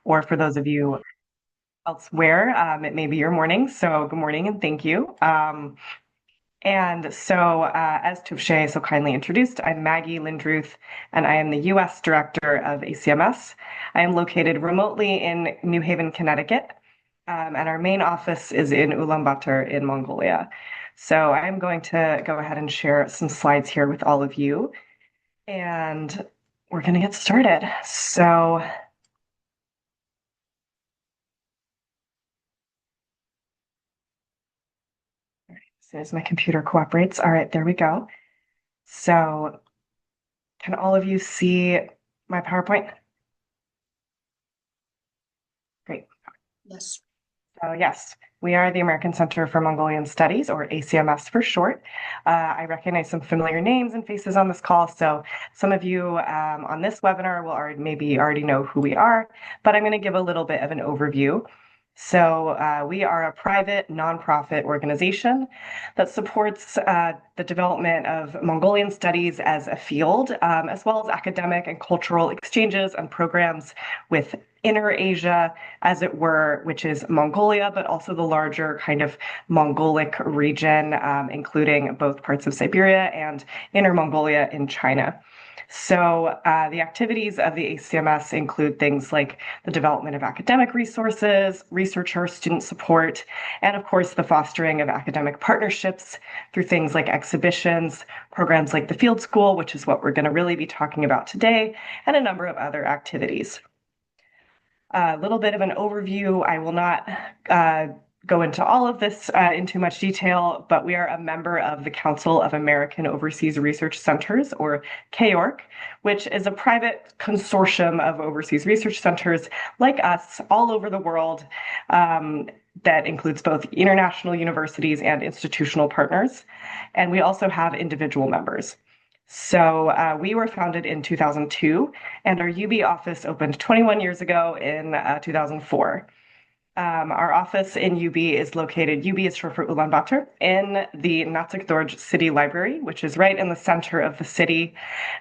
or for those of you elsewhere, it may be your morning. So good morning and thank you. As Tuvshay so kindly introduced, I'm Maggie Lindruth, and I am the U.S. Director of ACMS. I am located remotely in New Haven, Connecticut, and our main office is in Ulaanbaatar in Mongolia. So I'm going to go ahead and share some slides here with all of you, and we're going to get started. So as soon as my computer cooperates, all right, there we go. So can all of you see my PowerPoint? Great. Yes. So yes, we are the American Center for Mongolian Studies, or ACMS for short. I recognize some familiar names and faces on this call, so some of you on this webinar will maybe already know who we are, but I'm going to give a little bit of an overview. So we are a private nonprofit organization that supports the development of Mongolian studies as a field, as well as academic and cultural exchanges and programs with Inner Asia, as it were, which is Mongolia, but also the larger kind of Mongolic region, including both parts of Siberia and Inner Mongolia in China. So the activities of the ACMS include things like the development of academic resources, researcher student support, and of course the fostering of academic partnerships through things like exhibitions, programs like the Field School, which is what we're going to really be talking about today, and a number of other activities. A little bit of an overview. I will not go into all of this in too much detail, but we are a member of the Council of American Overseas Research Centers, or KORC, which is a private consortium of overseas research centers like us all over the world that includes both international universities and institutional partners. And we also have individual members. So we were founded in 2002, and our UB office opened 21 years ago in 2004. Our office in UB is located, UB is short for Ulaanbaatar, in the Natsik City Library, which is right in the center of the city,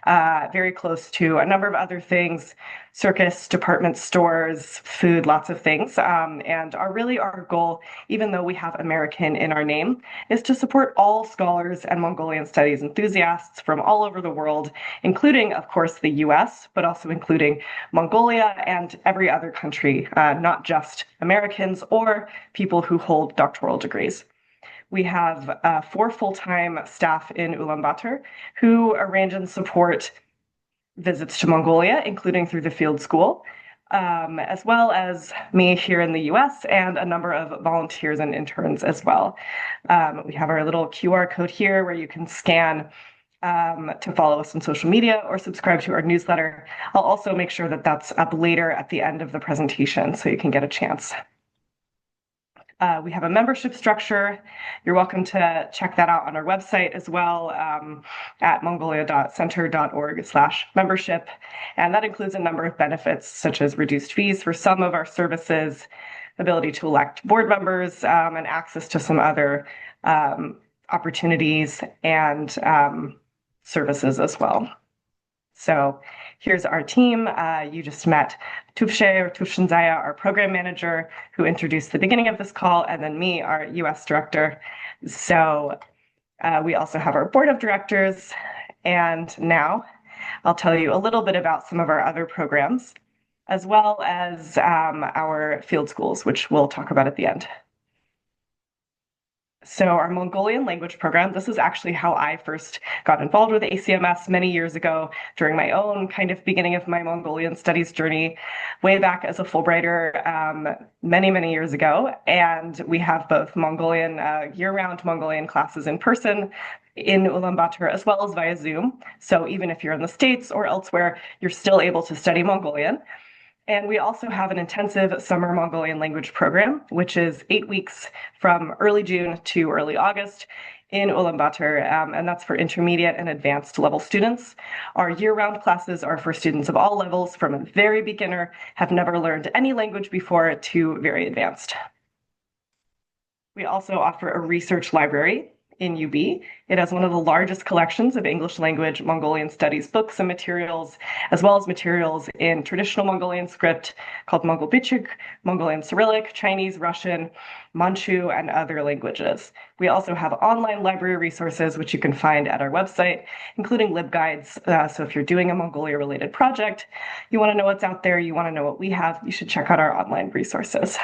very close to a number of other things, circus, department stores, food, lots of things. And our goal, even though we have American in our name, is to support all scholars and Mongolian studies enthusiasts from all over the world, including, of course, the US, but also including Mongolia and every other country, not just Americans or people who hold doctoral degrees. We have 4 full-time staff in Ulaanbaatar who arrange and support visits to Mongolia, including through the Field School, as well as me here in the US and a number of volunteers and interns as well. We have our little QR code here where you can scan to follow us on social media or subscribe to our newsletter. I'll also make sure that that's up later at the end of the presentation so you can get a chance. We have a membership structure. You're welcome to check that out on our website as well, at mongolia.center.org/membership. And that includes a number of benefits, such as reduced fees for some of our services, ability to elect board members, and access to some other opportunities and services as well. So here's our team. You just met Tuvshay or Tuvshinzaya, our program manager, who introduced the beginning of this call, and then me, our US director. So we also have our board of directors. And now I'll tell you a little bit about some of our other programs, as well as our field schools, which we'll talk about at the end. So our Mongolian language program, this is actually how I first got involved with ACMS many years ago during my own kind of beginning of my Mongolian studies journey, way back as a Fulbrighter many, many years ago. And we have both Mongolian, year-round Mongolian classes in person in Ulaanbaatar, as well as via Zoom. So even if you're in the States or elsewhere, you're still able to study Mongolian. And we also have an intensive summer Mongolian language program, which is 8 weeks from early June to early August in Ulaanbaatar, and that's for intermediate and advanced level students. Our year-round classes are for students of all levels, from a very beginner, have never learned any language before, to very advanced. We also offer a research library in UB. It has one of the largest collections of English language Mongolian studies books and materials, as well as materials in traditional Mongolian script called Mongol Bichik, Mongolian Cyrillic, Chinese, Russian, Manchu, and other languages. We also have online library resources, which you can find at our website, including LibGuides. So if you're doing a Mongolia-related project, you want to know what's out there, you want to know what we have, you should check out our online resources.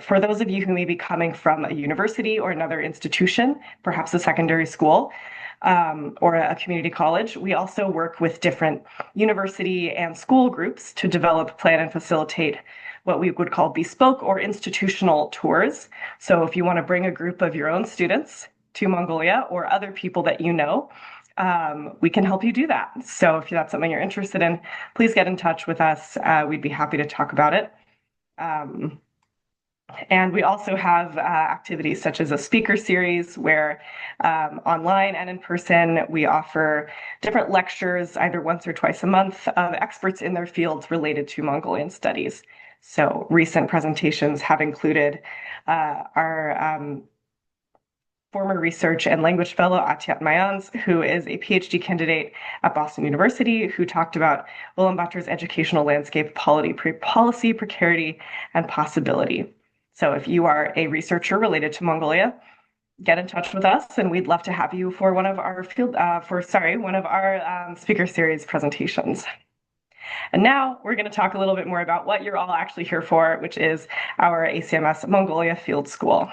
For those of you who may be coming from a university or another institution, perhaps a secondary school, or a community college, we also work with different university and school groups to develop, plan, and facilitate what we would call bespoke or institutional tours. So if you want to bring a group of your own students to Mongolia or other people that you know, we can help you do that. So if that's something you're interested in, please get in touch with us. We'd be happy to talk about it. And we also have activities such as a speaker series where online and in person, we offer different lectures either once or twice a month of experts in their fields related to Mongolian studies. So recent presentations have included our former research and language fellow Atiat Mayans, who is a PhD candidate at Boston University, who talked about Ulaanbaatar's educational landscape, policy, precarity, and possibility. So if you are a researcher related to Mongolia, get in touch with us, and we'd love to have you for one of our speaker series presentations. And now we're going to talk a little bit more about what you're all actually here for, which is our ACMS Mongolia Field School.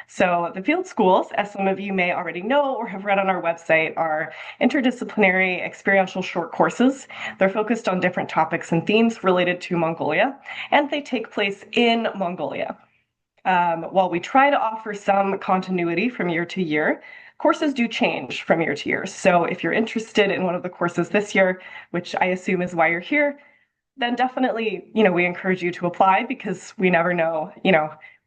So the field schools, as some of you may already know or have read on our website, are interdisciplinary experiential short courses. They're focused on different topics and themes related to Mongolia, and they take place in Mongolia. While we try to offer some continuity from year to year, courses do change from year to year. So if you're interested in one of the courses this year, which I assume is why you're here, then definitely, we encourage you to apply, because we never know,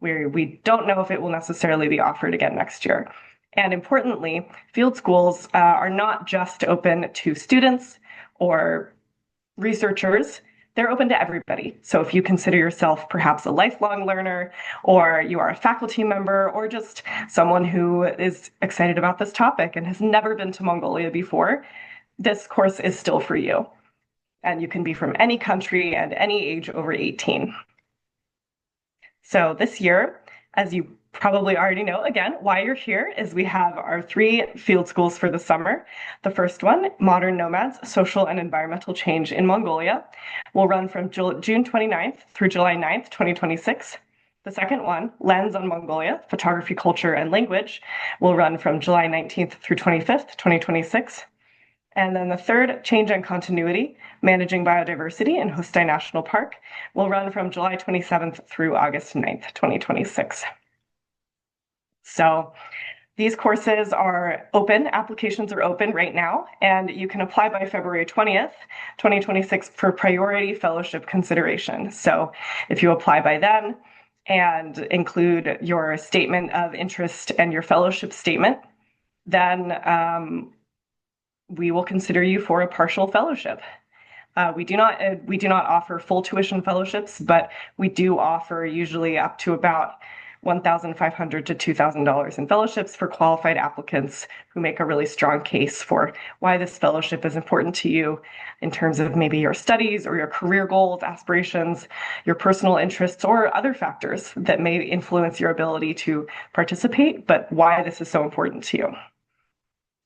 we don't know if it will necessarily be offered again next year. And importantly, field schools are not just open to students or researchers, they're open to everybody. So if you consider yourself perhaps a lifelong learner, or you are a faculty member, or just someone who is excited about this topic and has never been to Mongolia before, this course is still for you. And you can be from any country and any age over 18. So this year, as you probably already know, again, why you're here is we have our 3 field schools for the summer. The first one, Modern Nomads, Social and Environmental Change in Mongolia, will run from June 29th through July 9th, 2026. The second one, Lens on Mongolia, Photography, Culture, and Language, will run from July 19th through 25th, 2026. And then the third, Change and Continuity, Managing Biodiversity in Hostai National Park, will run from July 27th through August 9th, 2026. So these courses are open, applications are open right now, and you can apply by February 20th, 2026 for priority fellowship consideration. So if you apply by then and include your statement of interest and your fellowship statement, then we will consider you for a partial fellowship. We do not offer full tuition fellowships, but we do offer usually up to about $1,500 to $2,000 in fellowships for qualified applicants who make a really strong case for why this fellowship is important to you in terms of maybe your studies or your career goals, aspirations, your personal interests, or other factors that may influence your ability to participate, but why this is so important to you.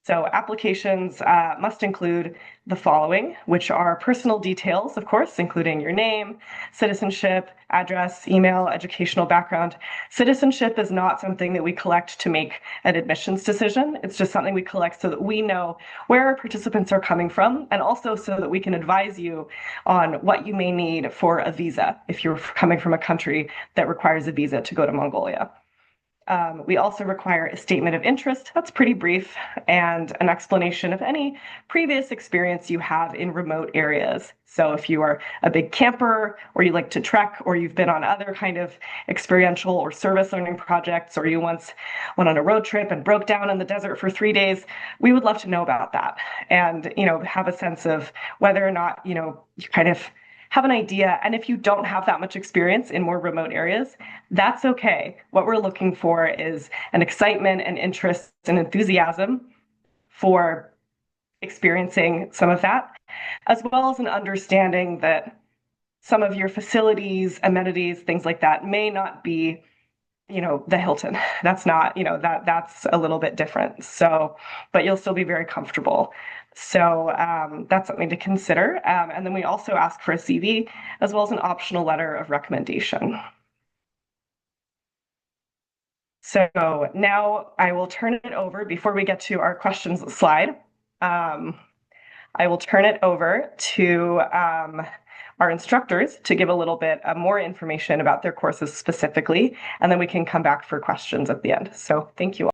So applications must include the following, which are personal details, of course, including your name, citizenship, address, email, educational background. Citizenship is not something that we collect to make an admissions decision. It's just something we collect so that we know where our participants are coming from, and also so that we can advise you on what you may need for a visa if you're coming from a country that requires a visa to go to Mongolia. We also require a statement of interest, that's pretty brief, and an explanation of any previous experience you have in remote areas. So if you are a big camper, or you like to trek, or you've been on other kind of experiential or service learning projects, or you once went on a road trip and broke down in the desert for 3 days, we would love to know about that and, have a sense of whether or not, you kind of have an idea. And if you don't have that much experience in more remote areas, that's okay. What we're looking for is an excitement and interest and enthusiasm for experiencing some of that, as well as an understanding that some of your facilities, amenities, things like that may not be, the Hilton. That's not, that's a little bit different. So, but you'll still be very comfortable. So that's something to consider. And then we also ask for a CV as well as an optional letter of recommendation. So now I will turn it over before we get to our questions slide. I will turn it over to our instructors to give a little bit more information about their courses specifically, and then we can come back for questions at the end. So thank you all.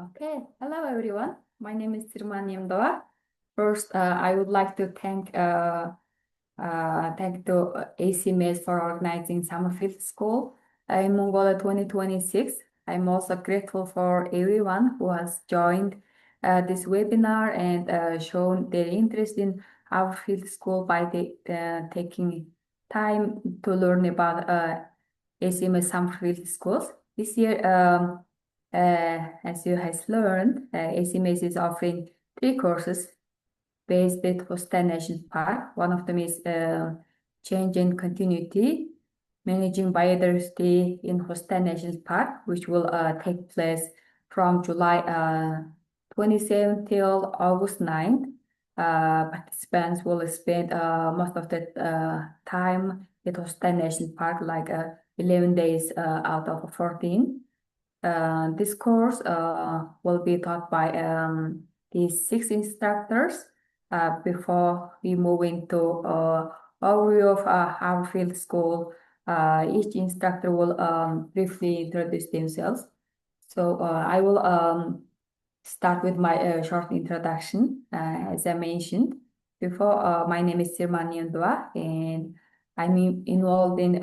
Okay, hello everyone. My name is Sirman Yemdova. First, I would like to thank the ACMS for organizing Summer Field School in Mongolia 2026. I'm also grateful for everyone who has joined this webinar and shown their interest in our field school by taking time to learn about ACMS Summer Field Schools. This year, as you has learned, ACMS is offering 3 courses based at Hosta National Park. One of them is Change and Continuity, Managing Biodiversity in Hosta National Park, which will take place from July 27 till August 9th. Participants will spend most of the time at Hosta National Park, like 11 days out of 14. This course will be taught by these 6 instructors. Before we move into overview of our field school, each instructor will briefly introduce themselves. So I will start with my short introduction. As I mentioned before, my name is Sirman Yendua, and I'm involved in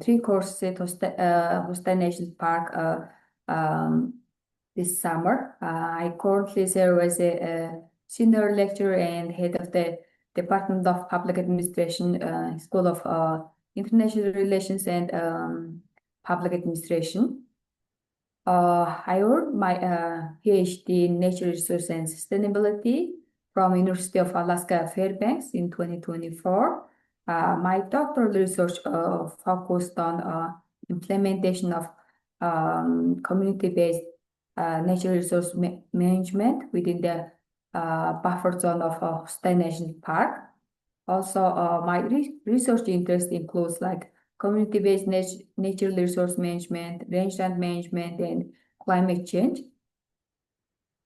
3 courses at Hosta National Park this summer. I currently serve as a senior lecturer and head of the Department of Public Administration, School of International Relations and Public Administration. I earned my PhD in Nature Resource and Sustainability from University of Alaska Fairbanks in 2024. My doctoral research focused on implementation of community-based nature resource management within the buffer zone of Hosta National Park. Also, my research interest includes like community-based natural resource management, rangeland management, and climate change.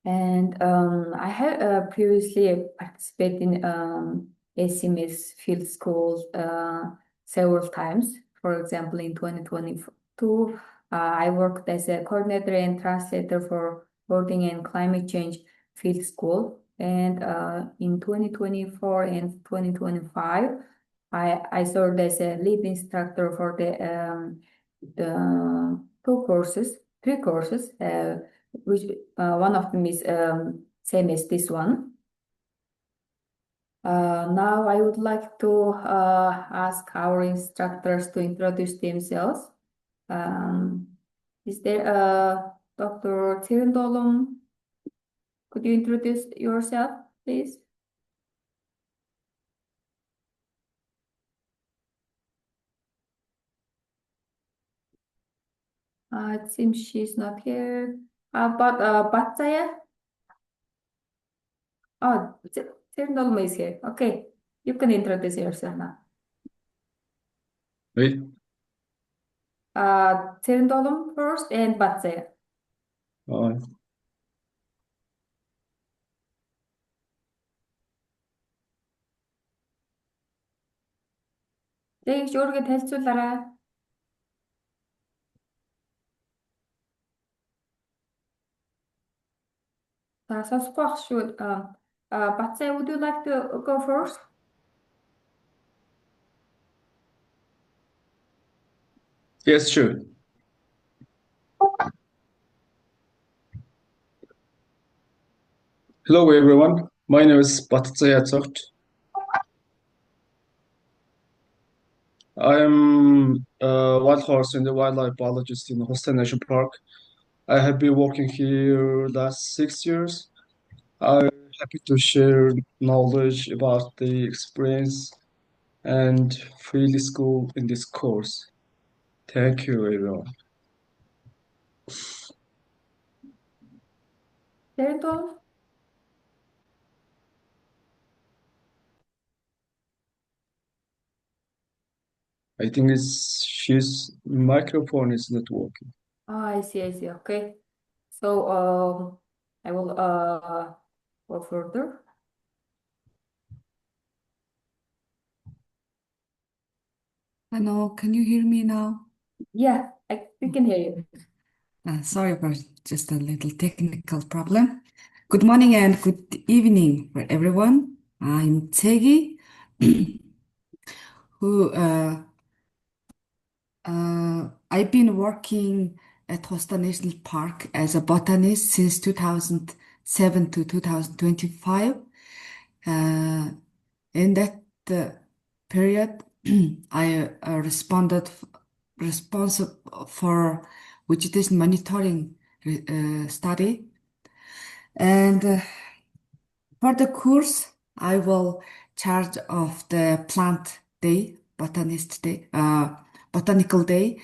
And I have previously participated in ACMS field schools several times. For example, in 2022, I worked as a coordinator and translator for boarding and climate change field school. And in 2024 and 2025, I served as a lead instructor for the 3 courses, which one of them is same as this one. Now I would like to ask our instructors to introduce themselves. Is there Dr. Tirindolum? Could you introduce yourself, please? It seems she's not here. But Batsaya? Oh, Tirindolum is here. Okay, you can introduce yourself now. Oui. Tirindolum first and Batsaya. Ouais. Тэгж өөргөө танилцуулаарай. Сонсохгүй байх шүү. Batsaya, would you like to go first? Yes, sure. Hello everyone, my name is Batı Yatsort. I am a wild horse and a wildlife biologist in Holstein National Park. I have been working here last 6 years. I'm happy to share knowledge about the experience and field school in this course. Thank you everyone. Territory? I think she's microphone is not working. I see, I see. Okay. So I will go further. Hello, can you hear me now? Yeah, we can hear you. Sorry for just a little technical problem. Good morning and good evening for everyone. I'm Tegi, who I've been working at Hosta National Park as a botanist since 2007 to 2025. Uh, in that period, I responsible for vegetation monitoring study. And for the course, I will charge of the plant day, botanical day.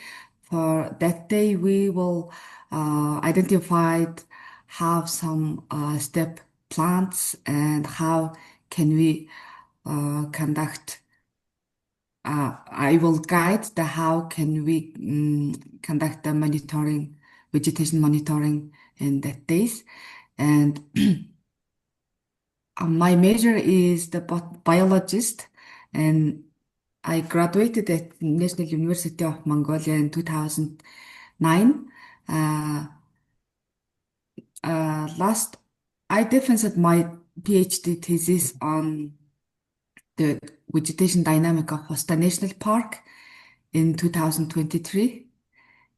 For that day, we will identify how some step plants and how can we conduct. I will guide the how can we conduct the monitoring, vegetation monitoring in that days. And my major is the biologist, and I graduated at National University of Mongolia in 2009. Uh, last, I defended my PhD thesis on the vegetation dynamic of Hosta National Park in 2023,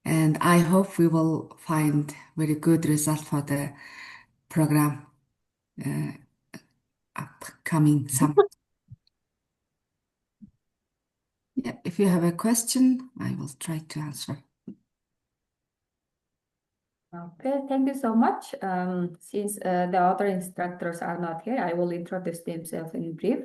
and I hope we will find very good result for the program upcoming summer. Yeah, if you have a question, I will try to answer. Okay, thank you so much. Since the other instructors are not here, I will introduce themselves in brief.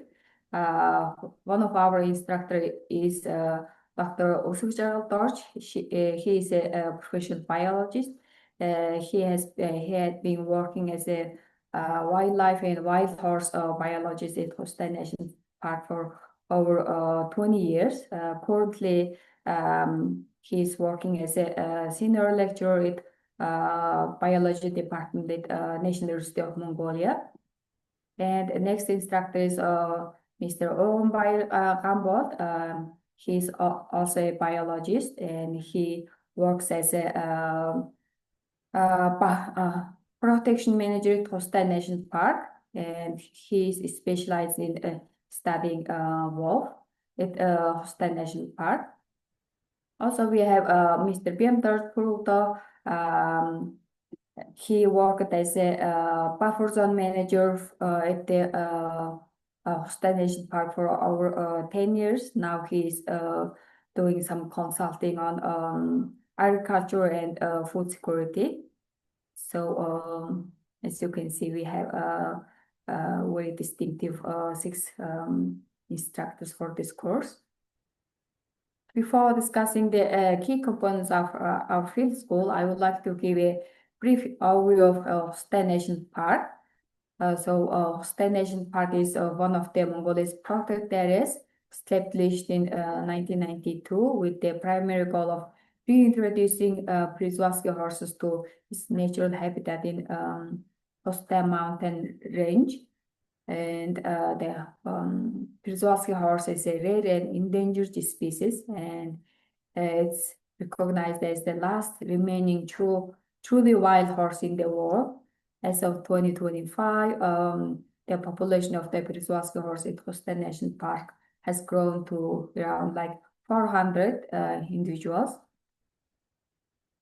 One of our instructor is Dr. Usukjal Dorj. He is a professional biologist. He had been working as a wildlife and wild horse biologist at Holstein National Park for over 20 years. Currently, he is working as a senior lecturer at biology department at National University of Mongolia. And the next instructor is Mr. Orunbay Gambot. He's also a biologist and he works as a protection manager at Hosta National Park. And he's specialized in studying wolf at Hosta National Park. Also, we have Mr. Piotr Pruto. He worked as a buffer zone manager at the Hosta National Park for over 10 years. Now he's doing some consulting on agriculture and food security. So as you can see, we have very distinctive six instructors for this course. Before discussing the key components of our field school, I would like to give a brief overview of Hosta National Park. Hosta National Park is one of the Mongolia's protected areas, established in 1992 with the primary goal of reintroducing Przewalski horses to its natural habitat in Hosta mountain range. And the Przewalski horse is a rare and endangered species, and it's recognized as the last remaining truly wild horse in the world. As of 2025, the population of the Przewalski horse at Hosta National Park has grown to around like 400 individuals.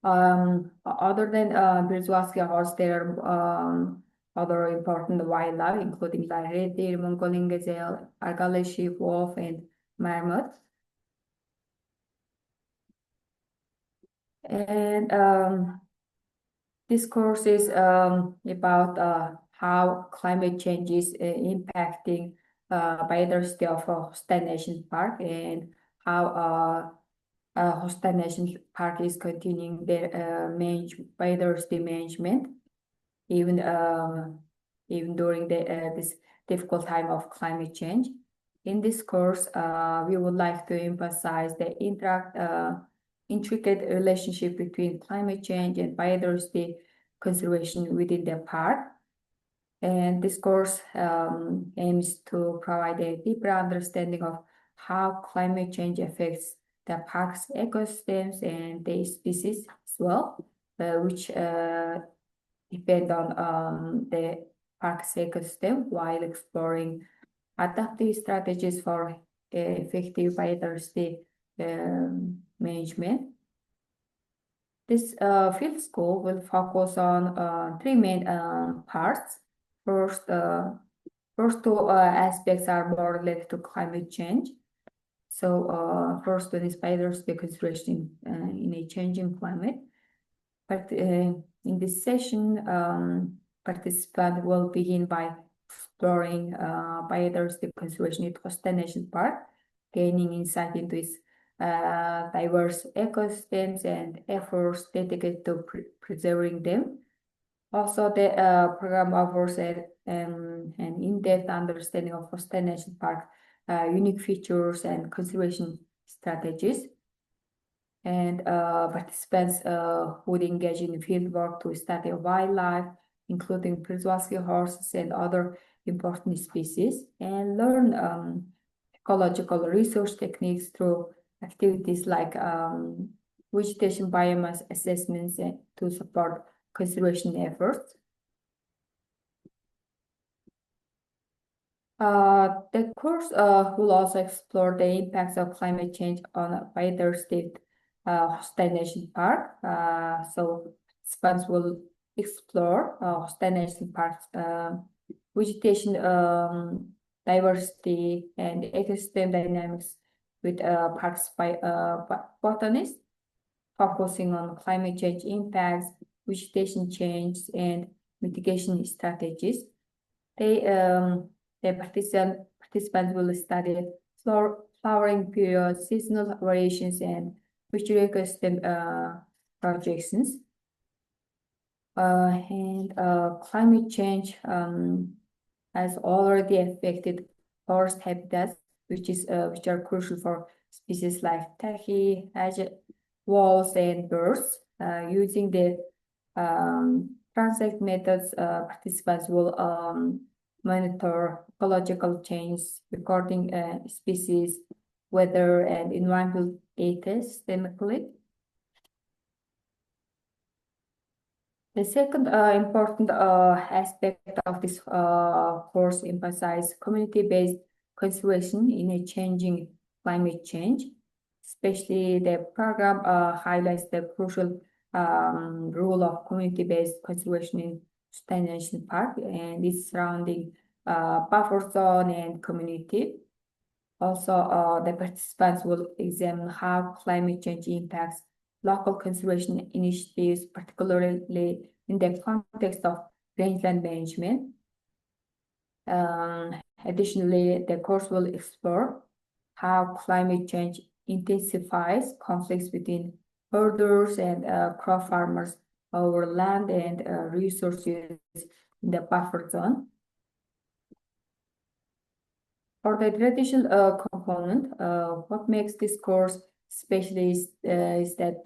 Other than Przewalski horse, there are other important wildlife, including the red deer, Mongolian gazelle, Argali sheep, wolf, and marmot. And this course is about how climate change is impacting biodiversity of Hostai National Park, and how Hostai National Park is continuing their biodiversity management, even during this difficult time of climate change. In this course, we would like to emphasize the intricate relationship between climate change and biodiversity conservation within the park. And this course aims to provide a deeper understanding of how climate change affects the park's ecosystems and the species as well, which depend on the park's ecosystem, while exploring adaptive strategies for effective biodiversity management. This field school will focus on three main parts. First, two aspects are more related to climate change. So first one is biodiversity conservation in a changing climate. But in this session, participants will begin by exploring biodiversity conservation at Hostai National Park, gaining insight into its diverse ecosystems and efforts dedicated to preserving them. Also, the program offers an in-depth understanding of Hostai National Park unique features and conservation strategies. And participants would engage in field work to study wildlife, including Przewalski horses and other important species, and learn ecological research techniques through activities like vegetation biomass assessments to support conservation efforts. The course will also explore the impacts of climate change on biodiversity Hostai National Park. So participants will explore Hostai National Park's vegetation diversity and ecosystem dynamics with parks by botanists, focusing on climate change impacts, vegetation change, and mitigation strategies. The participants will study flowering periods, seasonal variations, and future ecosystem projections. And climate change has already affected forest habitats, which are crucial for species like tahi, wolves, and birds. Using the transect methods, participants will monitor ecological change, recording species, weather, and environmental data systemically. The second important aspect of this course emphasizes community-based conservation in a changing climate change. Especially, the program highlights the crucial role of community-based conservation in Hostai National Park and its surrounding buffer zone and community. Also, the participants will examine how climate change impacts local conservation initiatives, particularly in the context of rangeland management. Additionally, the course will explore how climate change intensifies conflicts between herders and crop farmers over land and resources in the buffer zone. For the traditional component, what makes this course special is that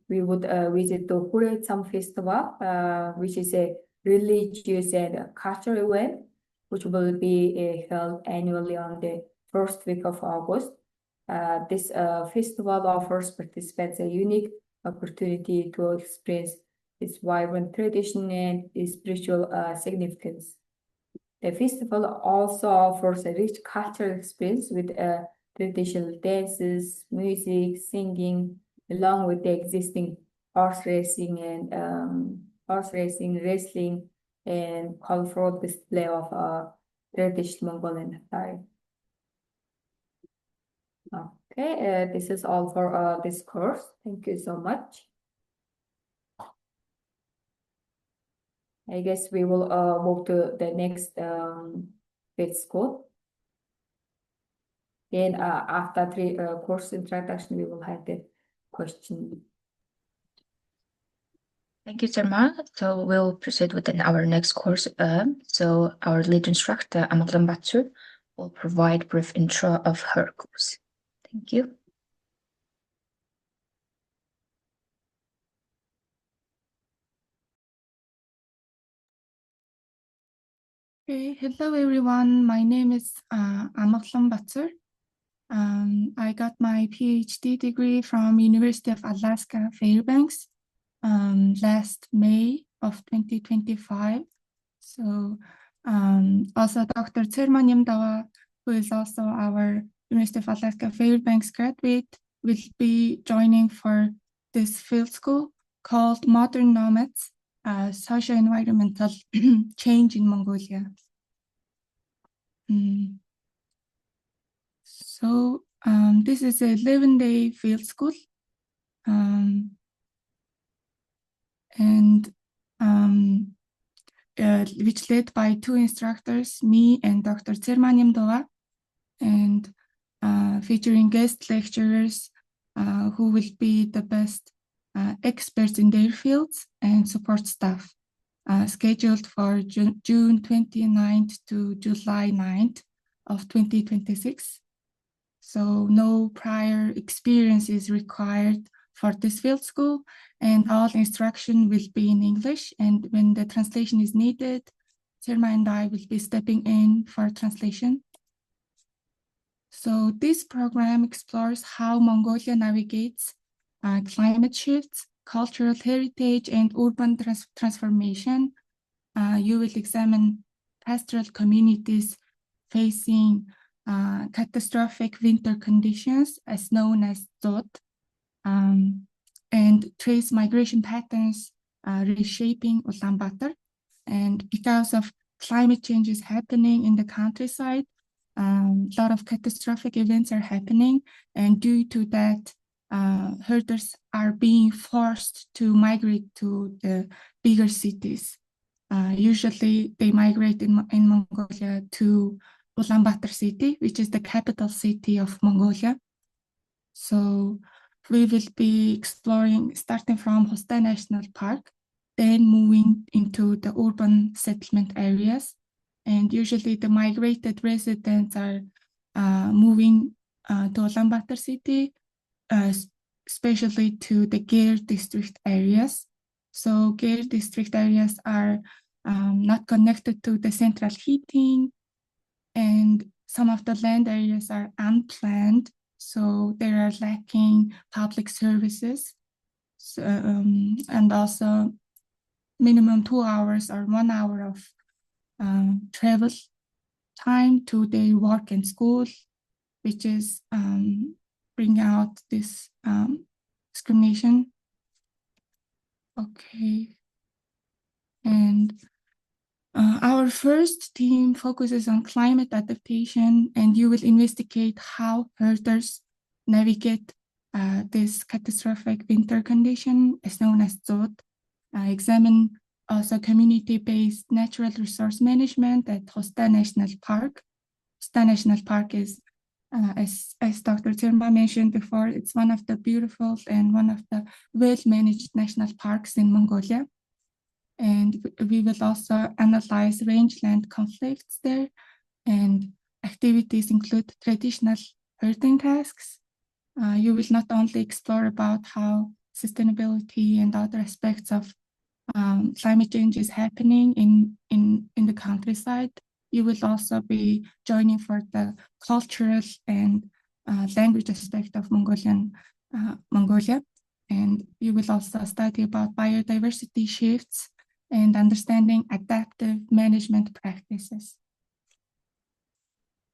we would visit the Huretsam Festival, which is a religious and cultural event, which will be held annually on the first week of August. This festival offers participants a unique opportunity to experience its vibrant tradition and its spiritual significance. The festival also offers a rich cultural experience with traditional dances, music, singing, along with the existing horse racing and horse racing, wrestling, and colorful display of traditional Mongolian attire. Okay, this is all for this course. Thank you so much. I guess we will move to the next field school. Then after three course introduction, we will have the question. Thank you, Terma. So we'll proceed with our next course. So our lead instructor, Amagdan Batsur, will provide brief intro of her course. Thank you. Okay, hello everyone. My name is Amagdan Batsur. I got my PhD degree from University of Alaska Fairbanks last May of 2025. So also Dr. Tserma Nyamdawa, who is also our University of Alaska Fairbanks graduate, will be joining for this field school called Modern Nomads, Socio-Environmental Change in Mongolia. So this is a 11-day field school, and which led by two instructors, me and Dr. Tserma Nyamdawa, and featuring guest lecturers who will be the best experts in their fields and support staff, scheduled for June 29th to July 9th of 2026. So no prior experience is required for this field school, and all instruction will be in English. And when the translation is needed, Tserma and I will be stepping in for translation. So this program explores how Mongolia navigates climate shifts, cultural heritage, and urban transformation. You will examine pastoral communities facing catastrophic winter conditions, as known as drought, and trace migration patterns reshaping Ulaanbaatar. And because of climate changes happening in the countryside, a lot of catastrophic events are happening, and due to that, herders are being forced to migrate to the bigger cities. Usually they migrate in Mongolia to Ulaanbaatar city, which is the capital city of Mongolia. So we will be exploring starting from Hosta National Park, then moving into the urban settlement areas. And usually the migrated residents are moving to Ulaanbaatar city, especially to the Gear district areas. So Gear district areas are not connected to the central heating, and some of the land areas are unplanned, so they are lacking public services. So, and also minimum 2 hours or 1 hour of travel time to their work and school, which is bring out this discrimination. Okay. And our first team focuses on climate adaptation, and you will investigate how herders navigate this catastrophic winter condition, as known as drought. Examine also community-based natural resource management at Hosta National Park. Hosta National Park is, as Dr. Tserma mentioned before, it's one of the beautiful and one of the well-managed national parks in Mongolia. And we will also analyze rangeland conflicts there, and activities include traditional herding tasks. You will not only explore about how sustainability and other aspects of climate change is happening in the countryside. You will also be joining for the cultural and language aspect of Mongolia. And you will also study about biodiversity shifts and understanding adaptive management practices.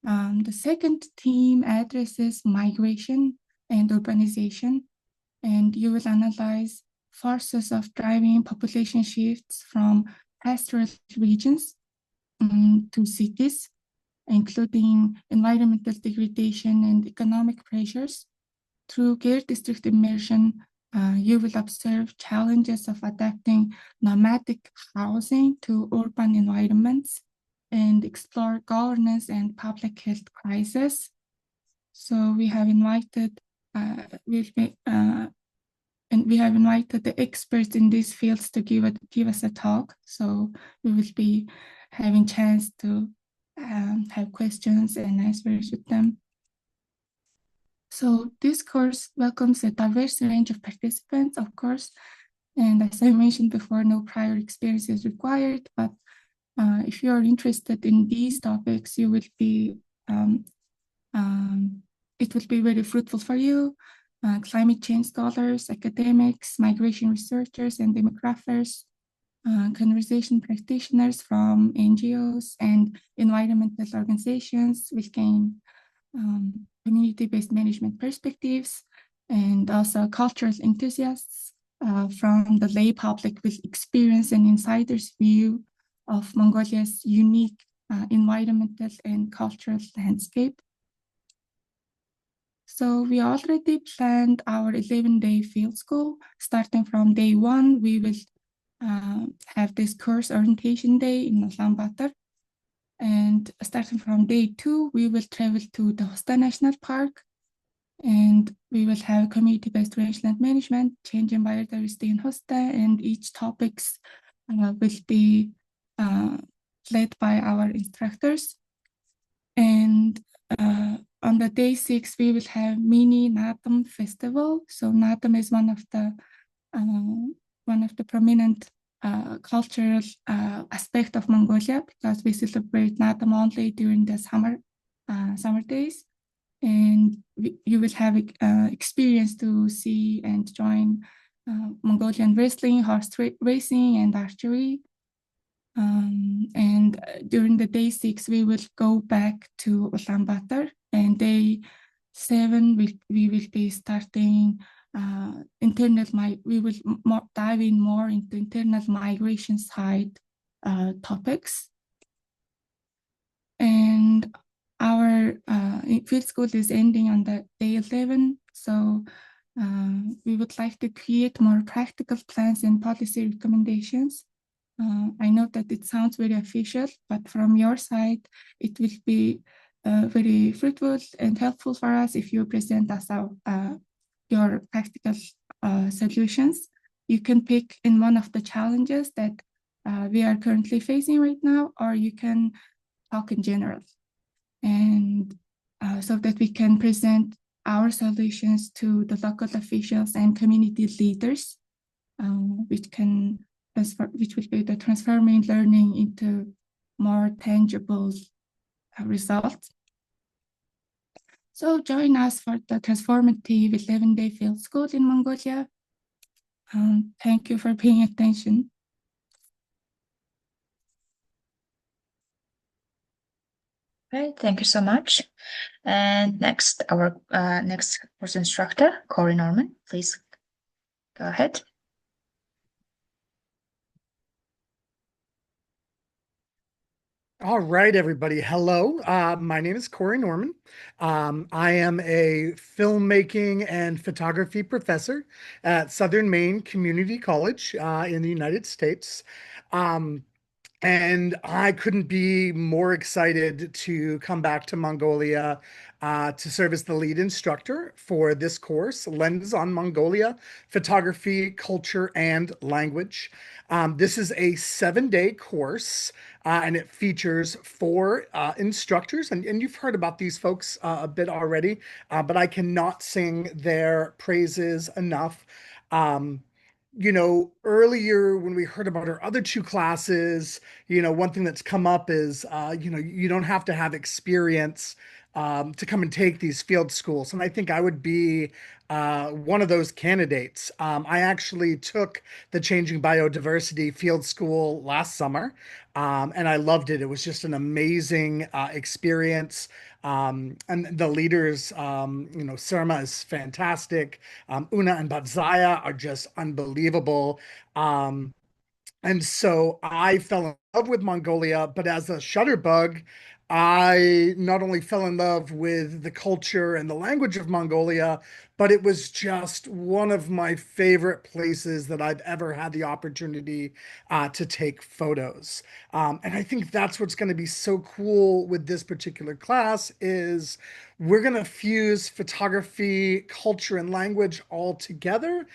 The second team addresses migration and urbanization, and you will analyze forces of driving population shifts from pastoral regions to cities, including environmental degradation and economic pressures. Through care district immersion, you will observe challenges of adapting nomadic housing to urban environments and explore governance and public health crises. So we have invited the experts in these fields to give us a talk. So we will be having chance to have questions and answers with them. So this course welcomes a diverse range of participants, of course, and as I mentioned before, no prior experience is required, but if you are interested in these topics, it will be very fruitful for you. Climate change scholars, academics, migration researchers, and demographers, conversation practitioners from NGOs and environmental organizations will gain community-based management perspectives, and also cultural enthusiasts from the lay public with experience and insider's view of Mongolia's unique environmental and cultural landscape. So we already planned our 11-day field school. Starting from day 1, we will have this course orientation day in Ulaanbaatar. And starting from day 2, we will travel to the Hosta National Park, and we will have community-based rangeland management, changing biodiversity in Hosta, and each topics will be led by our instructors. And on the day 6, we will have mini Natam festival. So Natam is one of the prominent cultural aspect of Mongolia, because we celebrate Natam only during the summer days. And you will have experience to see and join Mongolian wrestling, horse racing, and archery. And during the day 6, we will go back to Ulaanbaatar, and day 7, we will be starting we will dive in more into internal migration side topics. And our field school is ending on the day 11, so we would like to create more practical plans and policy recommendations. I know that it sounds very official, but from your side, it will be very fruitful and helpful for us if you present us your practical solutions. You can pick in one of the challenges that we are currently facing right now, or you can talk in general, and so that we can present our solutions to the local officials and community leaders, which will be the transforming learning into more tangible results. So join us for the transformative 11-day field school in Mongolia. Thank you for paying attention. Right, thank you so much. And next, our next course instructor, Corey Norman, please go ahead. All right, everybody. Hello. My name is Corey Norman. I am a filmmaking and photography professor at Southern Maine Community College in the United States. And I couldn't be more excited to come back to Mongolia to serve as the lead instructor for this course, Lens on Mongolia, Photography, Culture, and Language. This is a 7-day course, and it features 4 instructors. And you've heard about these folks a bit already, but I cannot sing their praises enough. Earlier when we heard about our other 2 classes, one thing that's come up is, you don't have to have experience to come and take these field schools. And I think I would be one of those candidates. I actually took the Changing Biodiversity Field School last summer, and I loved it. It was just an amazing experience. And the leaders, Surma is fantastic. Una and Batzaya are just unbelievable. And so I fell in love with Mongolia, but as a shutterbug, I not only fell in love with the culture and the language of Mongolia, but it was just one of my favorite places that I've ever had the opportunity to take photos. And I think that's what's going to be so cool with this particular class is we're going to fuse photography, culture, and language all together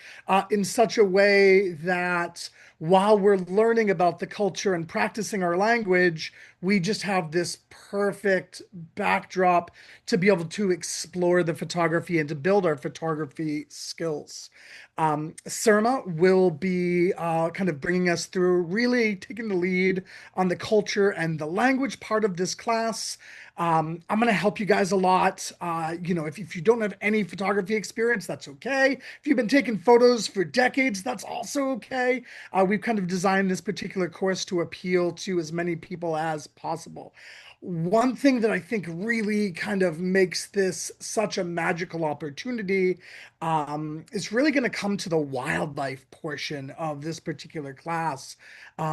in such a way that while we're learning about the culture and practicing our language, we just have this perfect backdrop to be able to explore the photography and to build our photography skills. Surma will be kind of bringing us through, really taking the lead on the culture and the language part of this class. I'm going to help you guys a lot. If you don't have any photography experience, that's okay. If you've been taking photos for decades, that's also okay. We've kind of designed this particular course to appeal to as many people as possible. One thing that I think really kind of makes this such a magical opportunity is really going to come to the wildlife portion of this particular class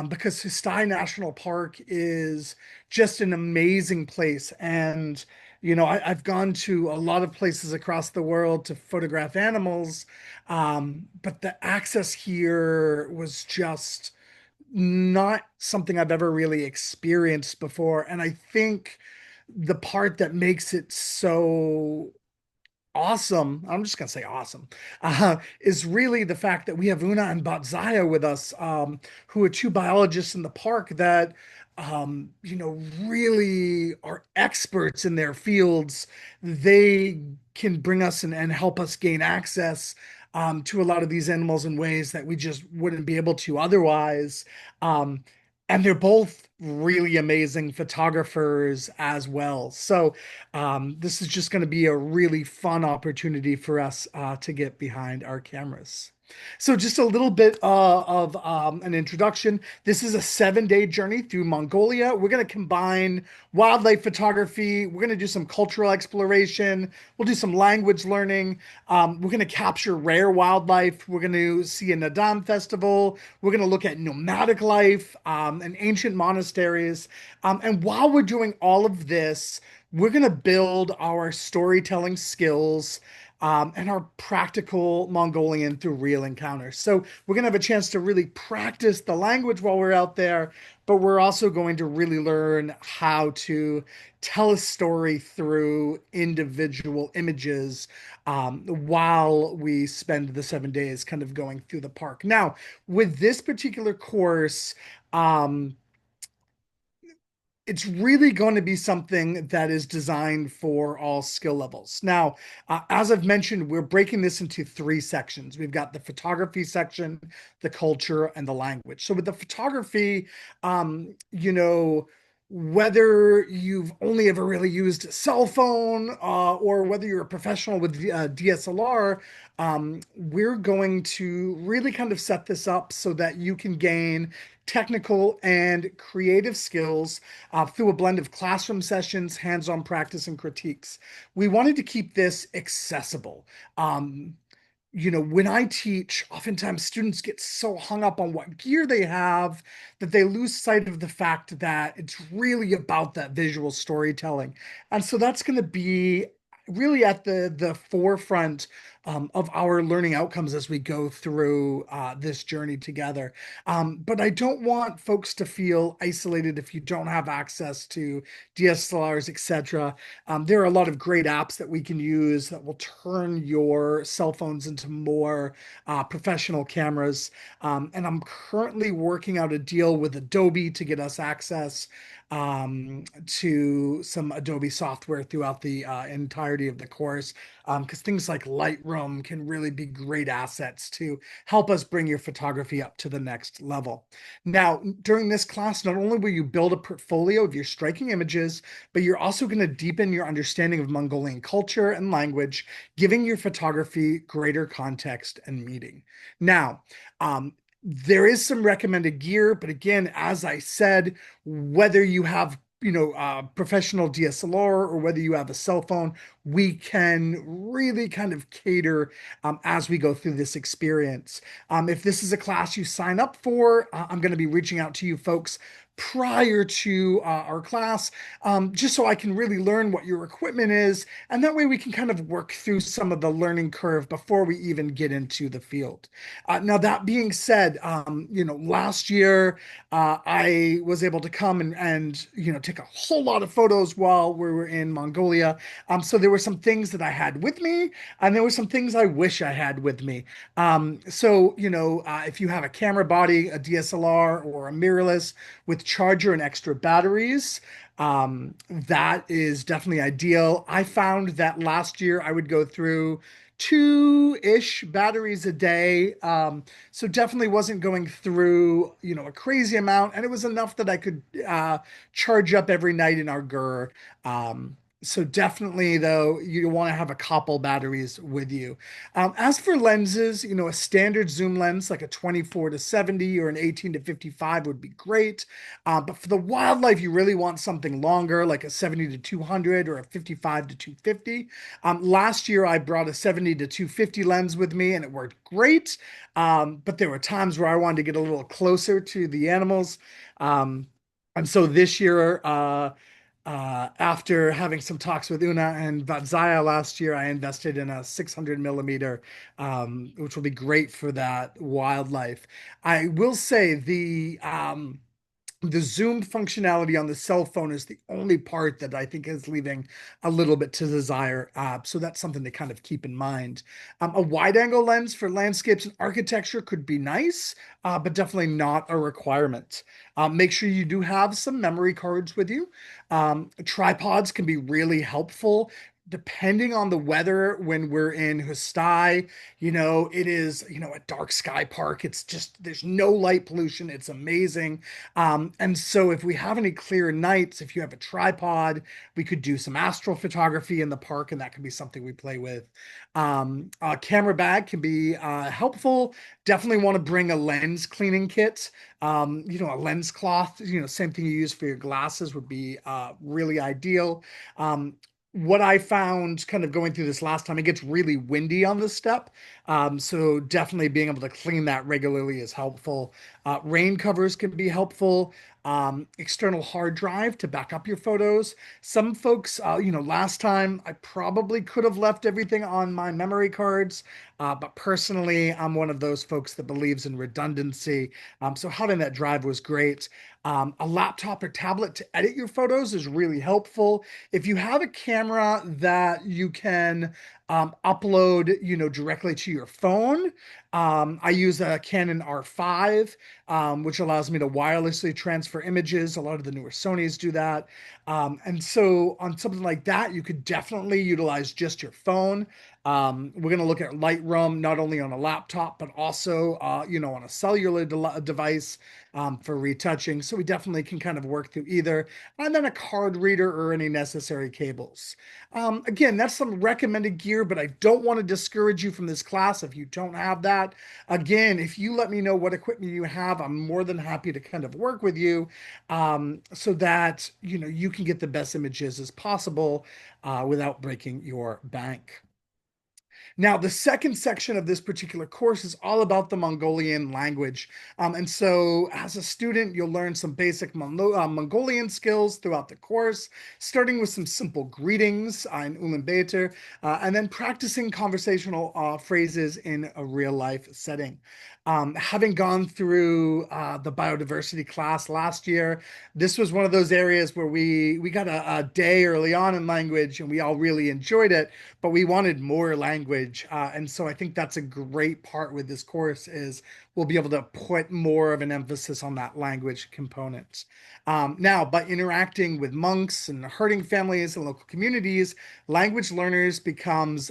because Histai National Park is just an amazing place. And, I've gone to a lot of places across the world to photograph animals, but the access here was just not something I've ever really experienced before. And I think the part that makes it so awesome, I'm just going to say awesome, is really the fact that we have Una and Batzaya with us, who are two biologists in the park that, really are experts in their fields. They can bring us and help us gain access to a lot of these animals in ways that we just wouldn't be able to otherwise. Um, and they're both really amazing photographers as well. So this is just going to be a really fun opportunity for us to get behind our cameras. So just a little bit of an introduction. This is a 7-day journey through Mongolia. We're going to combine wildlife photography. We're going to do some cultural exploration. We'll do some language learning. We're going to capture rare wildlife. We're going to see a Nadam festival. We're going to look at nomadic life and ancient monasteries. And while we're doing all of this, we're going to build our storytelling skills and our practical Mongolian through real encounters. So we're going to have a chance to really practice the language while we're out there, but we're also going to really learn how to tell a story through individual images while we spend the 7 days kind of going through the park. Now, with this particular course, it's really going to be something that is designed for all skill levels. Now, as I've mentioned, we're breaking this into 3 sections. We've got the photography section, the culture, and the language. So with the photography, whether you've only ever really used a cell phone or whether you're a professional with DSLR, we're going to really kind of set this up so that you can gain technical and creative skills through a blend of classroom sessions, hands-on practice, and critiques. We wanted to keep this accessible. When I teach, oftentimes students get so hung up on what gear they have that they lose sight of the fact that it's really about that visual storytelling. And so that's going to be really at the forefront of our learning outcomes as we go through this journey together. But I don't want folks to feel isolated if you don't have access to DSLRs, etc. There are a lot of great apps that we can use that will turn your cell phones into more professional cameras. And I'm currently working out a deal with Adobe to get us access to some Adobe software throughout the entirety of the course. Because things like Lightroom Lightroom can really be great assets to help us bring your photography up to the next level. Now, during this class, not only will you build a portfolio of your striking images, but you're also going to deepen your understanding of Mongolian culture and language, giving your photography greater context and meaning. Now, there is some recommended gear, but again, as I said, whether you have professional DSLR or whether you have a cell phone, we can really kind of cater as we go through this experience. If this is a class you sign up for, I'm going to be reaching out to you folks prior to our class, just so I can really learn what your equipment is. And that way we can kind of work through some of the learning curve before we even get into the field. Now, that being said, last year I was able to come and take a whole lot of photos while we were in Mongolia. So there were some things that I had with me, and there were some things I wish I had with me. If you have a camera body, a DSLR, or a mirrorless with charger and extra batteries, that is definitely ideal. I found that last year I would go through two-ish batteries a day. So definitely wasn't going through, a crazy amount, and it was enough that I could charge up every night in our GUR. So definitely, though, you want to have a couple batteries with you. As for lenses, a standard zoom lens like a 24 to 70 or an 18 to 55 would be great. But for the wildlife, you really want something longer, like a 70 to 200 or a 55 to 250. Last year, I brought a 70 to 250 lens with me, and it worked great. But there were times where I wanted to get a little closer to the animals. And so this year, after having some talks with Una and Vatzaya last year, I invested in a 600 millimeter, which will be great for that wildlife. I will say the zoom functionality on the cell phone is the only part that I think is leaving a little bit to desire. So that's something to kind of keep in mind. A wide angle lens for landscapes and architecture could be nice, but definitely not a requirement. Make sure you do have some memory cards with you. Tripods can be really helpful. Depending on the weather, when we're in Hustai, it is, a dark sky park. It's just, there's no light pollution. It's amazing. And so if we have any clear nights, if you have a tripod, we could do some astral photography in the park, and that can be something we play with. A camera bag can be helpful. Definitely want to bring a lens cleaning kit. A lens cloth, same thing you use for your glasses would be really ideal. What I found kind of going through this last time, it gets really windy on the step. So definitely being able to clean that regularly is helpful. Rain covers can be helpful. External hard drive to back up your photos. Some folks, last time I probably could have left everything on my memory cards, but personally, I'm one of those folks that believes in redundancy. So having that drive was great. A laptop or tablet to edit your photos is really helpful. If you have a camera that you can upload, directly to your phone, I use a Canon R5, which allows me to wirelessly transfer images. A lot of the newer Sonys do that. And so on something like that, you could definitely utilize just your phone. We're going to look at Lightroom, not only on a laptop, but also, on a cellular device for retouching. So we definitely can kind of work through either. And then a card reader or any necessary cables. Again, that's some recommended gear, but I don't want to discourage you from this class if you don't have that. Again, if you let me know what equipment you have, I'm more than happy to kind of work with you, so that, you can get the best images as possible without breaking your bank. Now, the second section of this particular course is all about the Mongolian language. And so as a student, you'll learn some basic Mongolian skills throughout the course, starting with some simple greetings in Ulaanbaatar, and then practicing conversational phrases in a real life setting. Having gone through the biodiversity class last year, this was one of those areas where we got a day early on in language, and we all really enjoyed it, but we wanted more language. And so I think that's a great part with this course is we'll be able to put more of an emphasis on that language component. Now, by interacting with monks and herding families and local communities, language learners becomes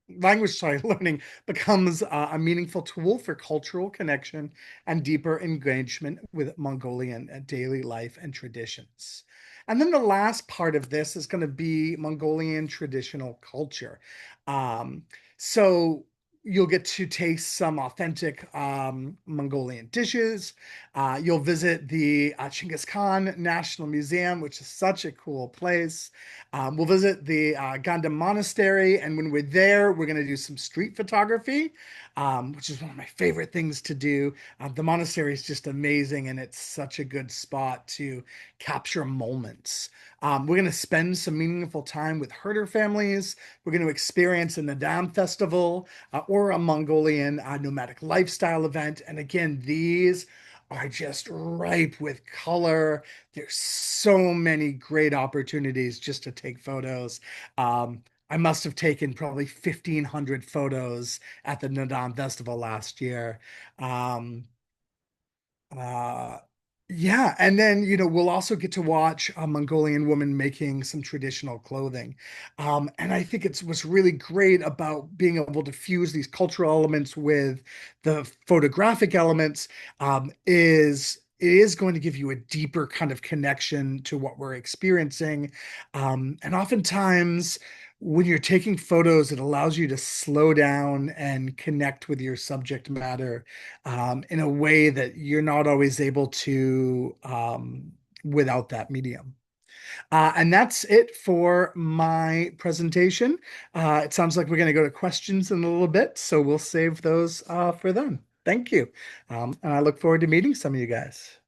learning becomes a meaningful tool for cultural connection and deeper engagement with Mongolian daily life and traditions. And then the last part of this is going to be Mongolian traditional culture. Um, so you'll get to taste some authentic Mongolian dishes. You'll visit the Chinggis Khan National Museum, which is such a cool place. We'll visit the Ganda Monastery, and when we're there, we're going to do some street photography, which is one of my favorite things to do. The monastery is just amazing, and it's such a good spot to capture moments. We're going to spend some meaningful time with herder families. We're going to experience a Nadam festival or a Mongolian nomadic lifestyle event. And again, these are just ripe with color. There's so many great opportunities just to take photos. I must have taken probably 1,500 photos at the Nadam Festival last year. Um, uh, yeah, and then we'll also get to watch a Mongolian woman making some traditional clothing, and I think it's what's really great about being able to fuse these cultural elements with the photographic elements is it is going to give you a deeper kind of connection to what we're experiencing, and oftentimes when you're taking photos, it allows you to slow down and connect with your subject matter in a way that you're not always able to without that medium. And that's it for my presentation. It sounds like we're going to go to questions in a little bit, so we'll save those for then. Thank you. And I look forward to meeting some of you guys.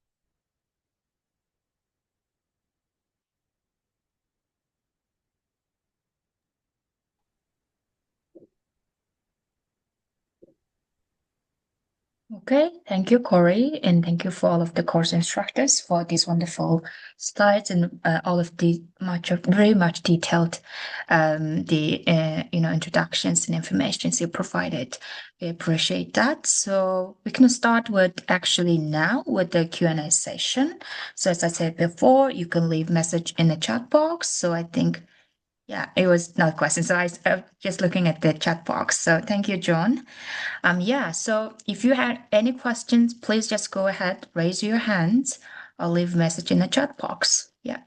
Okay, thank you, Corey, and thank you for all of the course instructors for these wonderful slides and all of the very much detailed the introductions and information you provided. We appreciate that. So we can start with actually now with the Q&A session. So as I said before, you can leave message in the chat box. So I think, yeah, it was not a question. So I just looking at the chat box. So thank you, John. Yeah, so if you had any questions, please just go ahead, raise your hands, or leave a message in the chat box. Yeah.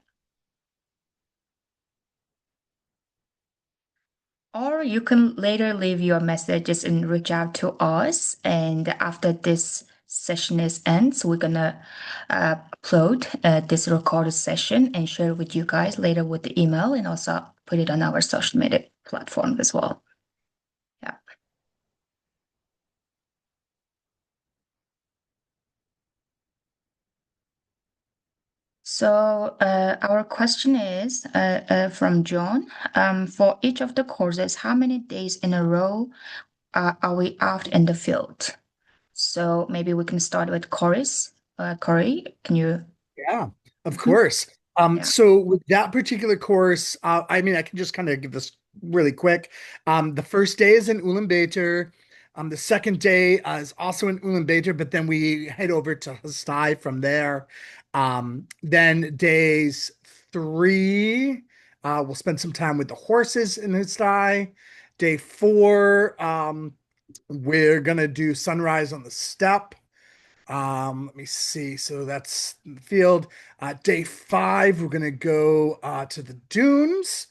Or you can later leave your messages and reach out to us. And after this session ends, we're gonna upload this recorded session and share with you guys later with the email and also put it on our social media platform as well. Yeah. So our question is from John. For each of the courses, how many days in a row are we out in the field? So maybe we can start with Corey's. Corey, can you? Yeah, of Mhm. course. Yeah. So with that particular course, I mean, I can just kind of give this really quick. The first day is in Ulaanbaatar. The second day is also in Ulaanbaatar, but then we head over to Hastai from there. Then days 3, we'll spend some time with the horses in Hastai. Day 4, we're gonna do sunrise on the steppe. Let me see. So that's the field. Day 5, we're gonna go to the dunes.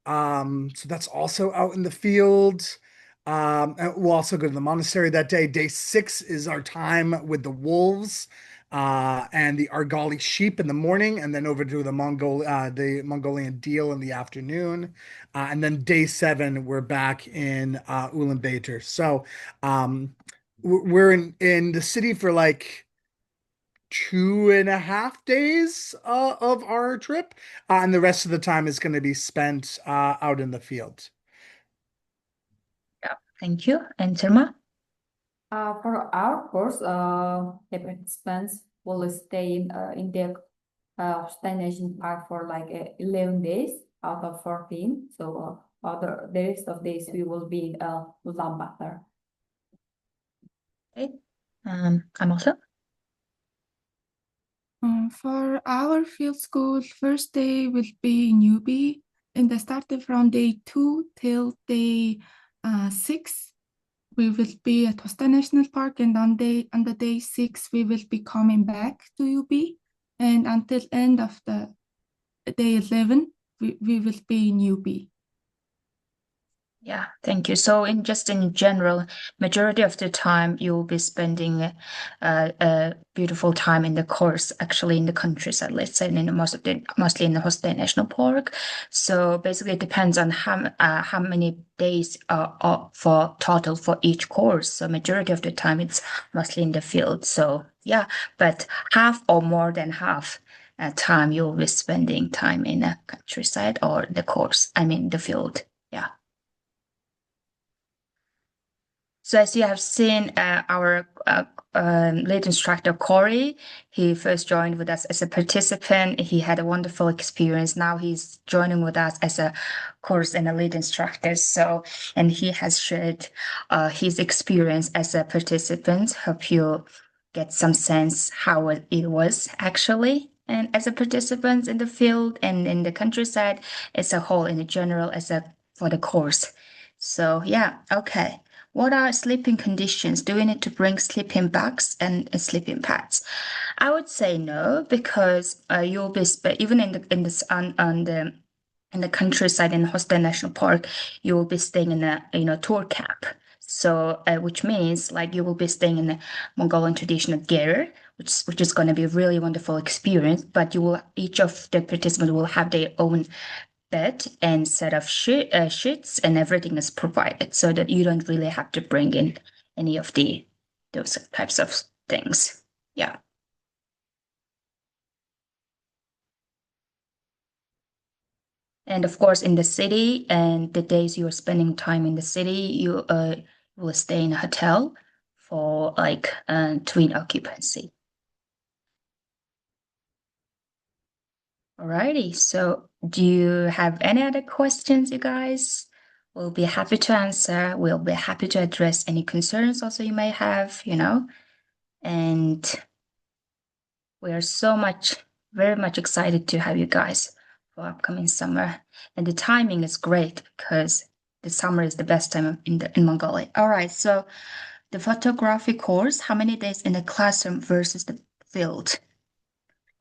So that's also out in the field. And we'll also go to the monastery that day. Day 6 is our time with the wolves and the Argali sheep in the morning, and then over to the Mongolian deal in the afternoon. And then day 7, we're back in Ulaanbaatar. So we're in the city for like 2.5 days of our trip, and the rest of the time is going to be spent out in the field. Yeah. Thank you. And Selma? For our course, the participants will stay in the destination park for like 11 days out of 14. So the rest of days we will be in Ulaanbaatar. Okay. I'm also. For our field school, first day will be newbie, and I started from day 2 till day 6, we will be at Hosta National Park, and on the day 6, we will be coming back to UB, and until end of the day 11, we will be in UB. Yeah, thank you. So in general, majority of the time you will be spending a beautiful time in the course, actually in the countryside, let's say mostly in the Hoste National Park. So basically it depends on how many days for total for each course. So majority of the time it's mostly in the field. So yeah, but half or more than half time you'll be spending time in a countryside or the course, I mean the field. Yeah. So as you have seen, our lead instructor, Corey, he first joined with us as a participant. He had a wonderful experience. Now he's joining with us as a course and a lead instructor. So, and he has shared his experience as a participant, help you get some sense how it was actually. And as a participant in the field and in the countryside as a whole, in general, for the course. So yeah, okay. What are sleeping conditions? Do we need to bring sleeping bags and sleeping pads? I would say no, because you'll be even in the countryside in Hoste National Park, you will be staying in a tour camp. So which means like you will be staying in the Mongolian traditional gear, which is going to be a really wonderful experience. But each of the participants will have their own bed and set of sheets, and everything is provided so that you don't really have to bring in any of those types of things. Yeah. And of course, in the city, and the days you're spending time in the city, you will stay in a hotel for like twin occupancy. Alrighty, so do you have any other questions, you guys? We'll be happy to answer. We'll be happy to address any concerns also you may have, and we are very much excited to have you guys for upcoming summer. And the timing is great because the summer is the best time in Mongolia. All right, so the photography course, how many days in the classroom versus the field?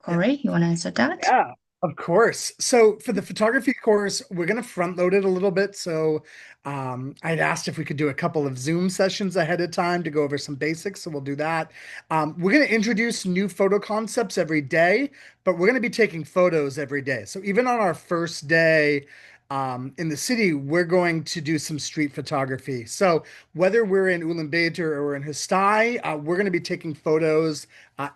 Corey, you want to answer that? Yeah, of course. So for the photography course, we're going to front load it a little bit. So I'd asked if we could do a couple of Zoom sessions ahead of time to go over some basics. So we'll do that. We're going to introduce new photo concepts every day, but we're going to be taking photos every day. So even on our first day in the city, we're going to do some street photography. So whether we're in Ulaanbaatar or in Hostai, we're going to be taking photos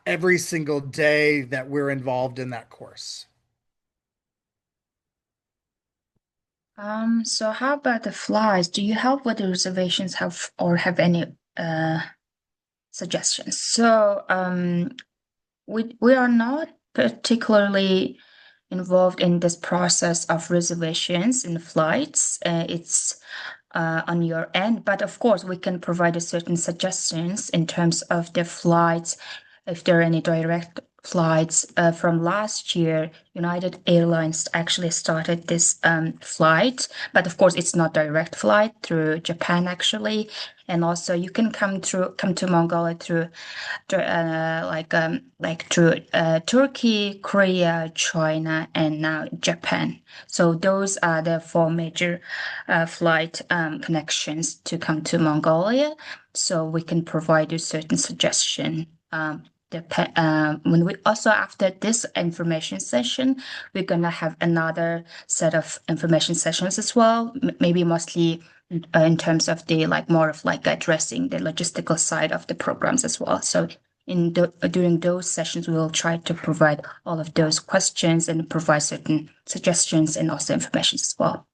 every single day that we're involved in that course. So how about the flights? Do you help with the reservations or have any suggestions? So we are not particularly involved in this process of reservations in flights. It's on your end, but of course we can provide a certain suggestions in terms of the flights, if there are any direct flights. From last year, United Airlines actually started this flight, but of course it's not direct flight through Japan actually, and also you can come to Mongolia through through Turkey, Korea, China, and now Japan. So those are the four major flight connections to come to Mongolia. So we can provide you certain suggestion. When we also after this information session, we're gonna have another set of information sessions as well. Maybe mostly in terms of the more of addressing the logistical side of the programs as well. So during those sessions, we will try to provide all of those questions and provide certain suggestions and also information as well.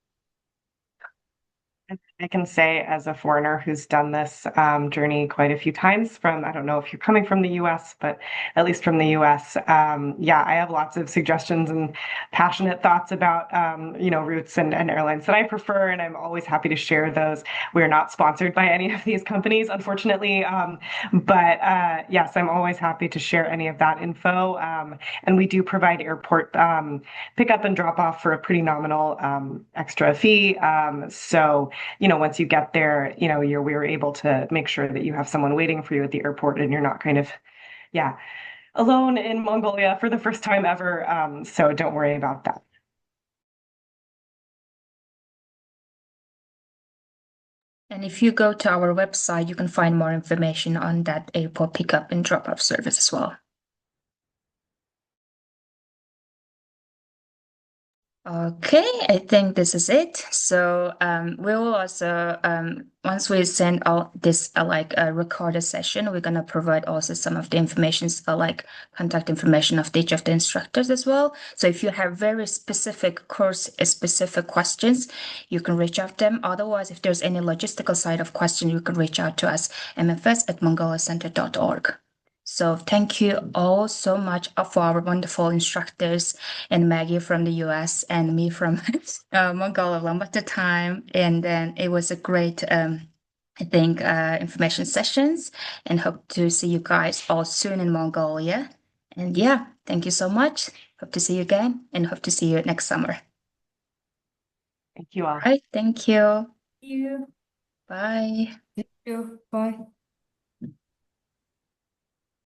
I can say, as a foreigner who's done this journey quite a few times I don't know if you're coming from the US, but at least from the US, yeah, I have lots of suggestions and passionate thoughts about, routes and airlines that I prefer, and I'm always happy to share those. We're not sponsored by any of these companies, unfortunately, but yes, I'm always happy to share any of that info. And we do provide airport pickup and drop off for a pretty nominal extra fee. So, once you get there, we were able to make sure that you have someone waiting for you at the airport and you're not kind of, yeah, alone in Mongolia for the first time ever. So don't worry about that. And if you go to our website, you can find more information on that airport pickup and drop-off service as well. Okay, I think this is it. So we will also once we send out this like a recorded session, we're gonna provide also some of the information, like contact information of each of the instructors as well. So if you have very specific course specific questions, you can reach out to them. Otherwise, if there's any logistical side of question, you can reach out to us, mfs@mongoliacenter.org. So thank you all so much for our wonderful instructors, and Maggie from the US and me from Mongolia one at a time. And then it was a great, I think, information sessions, and hope to see you guys all soon in Mongolia. And yeah, thank you so much. Hope to see you again, and hope to see you next summer. Thank you all. All right, thank you. Thank you. Bye. Thank you. Bye.